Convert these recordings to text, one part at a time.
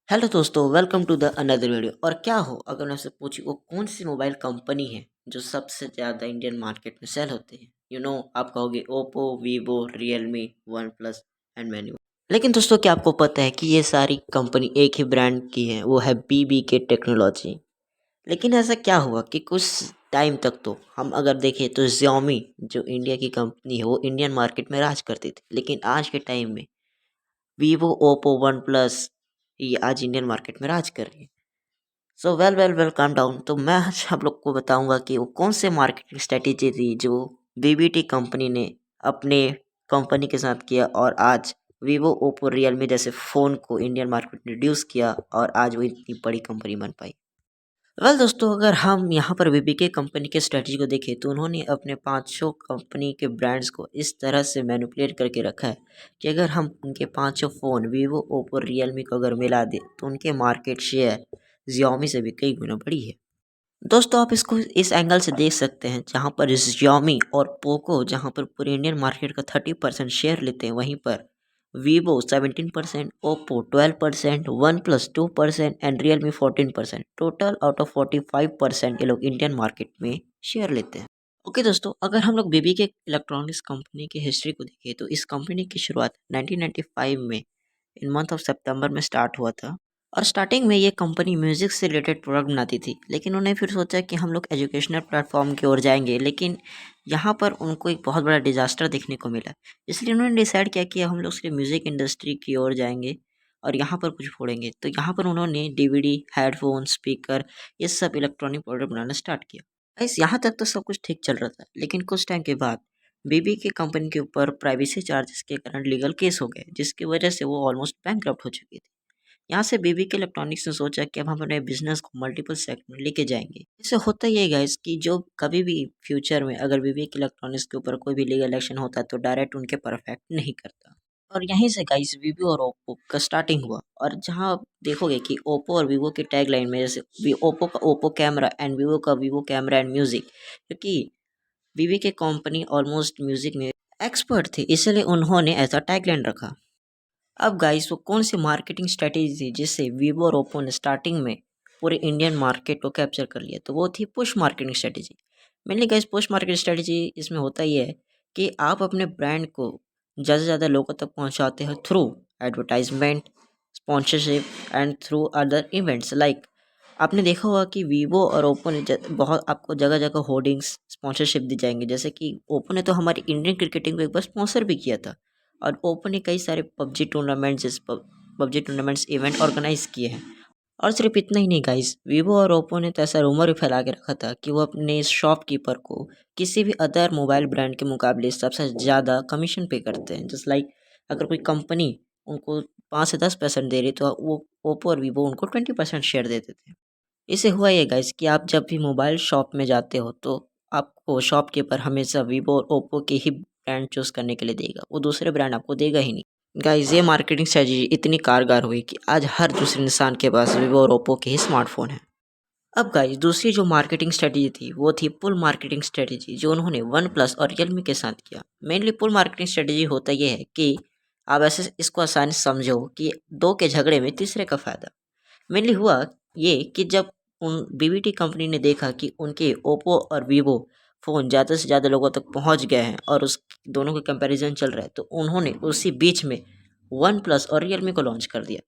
Hello दोस्तों, welcome to the another video. और क्या हो अगर मैं आपसे पूछूं वो कौन सी मोबाइल कंपनी है जो सबसे ज़्यादा इंडियन मार्केट में सेल होती है। आप कहोगे Oppo, Vivo, Realme, one plus and menu. लेकिन दोस्तों, क्या आपको पता है कि ये सारी कंपनी एक ही ब्रांड की है, वो है बीबी के टेक्नोलॉजी। लेकिन ऐसा क्या हुआ कि कुछ टाइम तक तो हम अगर देखें तो Xiaomi जो इंडिया की कंपनी है वो इंडियन मार्केट में राज करती थी, लेकिन आज के टाइम में वीवो, ओप्पो, वन प्लस ये आज इंडियन मार्केट में राज कर रही है। So well calm down. तो मैं आज आप लोग को बताऊंगा कि वो कौन से मार्केटिंग स्ट्रेटेजी थी जो बीबीटी कंपनी ने अपने कंपनी के साथ किया और आज वीवो, ओप्पो, रियलमी जैसे फ़ोन को इंडियन मार्केट में इंट्रोड्यूस किया और आज वो इतनी बड़ी कंपनी बन पाई। दोस्तों, अगर हम यहाँ पर बीबीके कंपनी के स्ट्रेटजी को देखें तो उन्होंने अपने पाँचों कंपनी के ब्रांड्स को इस तरह से मैनिपुलेट करके रखा है कि अगर हम उनके पाँचों फ़ोन वीवो, ओप्पो, रियलमी को अगर मिला दें तो उनके मार्केट शेयर Xiaomi से भी कई गुना बड़ी है। दोस्तों, आप इसको इस एंगल से देख सकते हैं जहाँ पर Xiaomi और पोको जहाँ पर पूरे इंडियन मार्केट का 30% शेयर लेते हैं, वहीं पर Vivo 17%, Oppo 12%, one plus 2% and Realme 14%। Total out of 45% ये लोग इंडियन मार्केट में शेयर लेते हैं। ओके दोस्तों, अगर हम लोग बीबी के इलेक्ट्रॉनिक्स कंपनी की हिस्ट्री को देखें तो इस कंपनी की शुरुआत 1995 में इन मंथ ऑफ सितंबर में स्टार्ट हुआ था। और स्टार्टिंग में ये कंपनी म्यूज़िक से रिलेटेड प्रोडक्ट बनाती थी, लेकिन उन्होंने फिर सोचा कि हम लोग एजुकेशनल प्लेटफॉर्म की ओर जाएंगे, लेकिन यहाँ पर उनको एक बहुत बड़ा डिजास्टर देखने को मिला। इसलिए उन्होंने डिसाइड किया कि हम लोग सिर्फ म्यूज़िक इंडस्ट्री की ओर जाएंगे और यहाँ पर कुछ फोड़ेंगे। तो यहाँ पर उन्होंने डीवीडी, हेडफोन, स्पीकर, ये सब इलेक्ट्रॉनिक प्रोडक्ट बनाना स्टार्ट किया। गाइस, यहाँ तक तो सब कुछ ठीक चल रहा था, लेकिन कुछ टाइम के बाद बीबी की कंपनी के ऊपर प्राइवेसी चार्जेस के कारण लीगल केस हो गए, जिसकी वजह से वो ऑलमोस्ट बैंकरप्ट हो चुकी थी। यहाँ से बीबी के इलेक्ट्रॉनिक्स ने सोचा कि अब हम अपने बिजनेस को मल्टीपल सेक्टर में लेके जाएंगे। इससे होता ये गाइस कि जो कभी भी फ्यूचर में अगर बीबी के इलेक्ट्रॉनिक्स के ऊपर कोई भी लीगल एक्शन होता है तो डायरेक्ट उनके पर अफेक्ट नहीं करता। और यहीं से गाइस वीवो और ओप्पो का स्टार्टिंग हुआ। और जहाँ आप देखोगे कि ओप्पो और वीवो की टैगलाइन में जैसे ओप्पो का ओप्पो कैमरा एंड वीवो का वीवो कैमरा एंड म्यूजिक, क्योंकि वीवी के कंपनी ऑलमोस्ट म्यूजिक में एक्सपर्ट थी, इसलिए उन्होंने ऐसा टैगलाइन रखा। अब गाइस, वो कौन सी मार्केटिंग स्ट्रेटेजी थी जिससे वीवो और ओप्पो ने स्टार्टिंग में पूरे इंडियन मार्केट को कैप्चर कर लिया? तो वो थी push marketing strategy. Mainly guys, push marketing strategy इसमें होता ही है कि आप अपने ब्रांड को ज़्यादा से ज़्यादा लोगों तक पहुंचाते हो through advertisement, sponsorship and other events. Like आपने देखा होगा कि वीवो और ओप्पो ने बहुत आपको जगह जगह होर्डिंग्स स्पॉन्सरशिप दी जाएंगे। जैसे कि ओप्पो ने तो हमारी इंडियन क्रिकेटिंग को एक बार स्पॉन्सर भी किया था और ओप्पो ने कई सारे पबजी टूर्नामेंट्स इवेंट ऑर्गेनाइज किए हैं। और सिर्फ इतना ही नहीं गाइस, वीवो और ओप्पो ने तो ऐसा रूमर भी फैला के रखा था कि वो अपने शॉपकीपर को किसी भी अदर मोबाइल ब्रांड के मुकाबले सबसे ज़्यादा कमीशन पे करते हैं। जस्ट लाइक अगर कोई कंपनी उनको 5 से 10% दे रही तो वो ओप्पो और वीवो उनको 20% शेयर देते थे। इससे हुआ ये गाइस कि आप जब भी मोबाइल शॉप में जाते हो तो आपको शॉपकीपर हमेशा वीवो और ओप्पो के ही ब्रांड चूज़ करने के लिए देगा, वो दूसरे ब्रांड आपको देगा ही नहीं। गाइस, ये मार्केटिंग स्ट्रेटजी इतनी कारगर हुई कि आज हर दूसरे इंसान के पास वीवो और ओप्पो के ही स्मार्टफोन है। अब गाइस, दूसरी जो मार्केटिंग स्ट्रेटजी थी वो थी पुल मार्केटिंग स्ट्रेटजी, जो उन्होंने वन प्लस और रियलमी के साथ किया। मेनली पुल मार्केटिंग स्ट्रेटजी होता ये है कि आप ऐसे इसको आसानी से समझो कि दो के झगड़े में तीसरे का फायदा। मेनली हुआ ये कि जब उन बीबीटी कंपनी ने देखा कि उनके ओप्पो और वीवो फ़ोन ज़्यादा से ज़्यादा लोगों तक पहुंच गए हैं और उस दोनों का कंपैरिजन चल रहा है, तो उन्होंने उसी बीच में वन प्लस और रियलमी को लॉन्च कर दिया।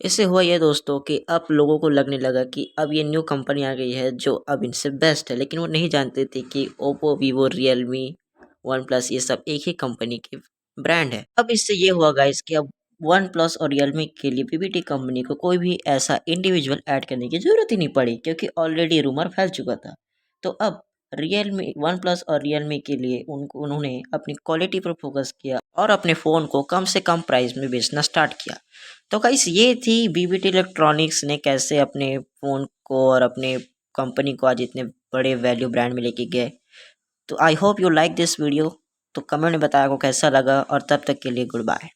इससे हुआ ये दोस्तों कि अब लोगों को लगने लगा कि अब ये न्यू कंपनी आ गई है जो अब इनसे बेस्ट है, लेकिन वो नहीं जानते थे कि Oppo, Vivo, Realme, one plus ये सब एक ही कंपनी के ब्रांड है। अब इससे ये हुआ गाइस कि अब वन प्लस और रियलमी के लिए पीपीटी कंपनी को कोई भी ऐसा इंडिविजुअल ऐड करने की ज़रूरत ही नहीं पड़ी, क्योंकि ऑलरेडी रूमर फैल चुका था। तो अब रियलमी, वन प्लस और रियलमी के लिए उन्होंने अपनी क्वालिटी पर फोकस किया और अपने फ़ोन को कम से कम प्राइस में बेचना स्टार्ट किया। तो गाइस, ये थी बीबीटी इलेक्ट्रॉनिक्स ने कैसे अपने फ़ोन को और अपने कंपनी को आज इतने बड़े वैल्यू ब्रांड में लेके गए। तो I hope you like this video. तो कमेंट में बताया को कैसा लगा और तब तक के लिए गुड बाय।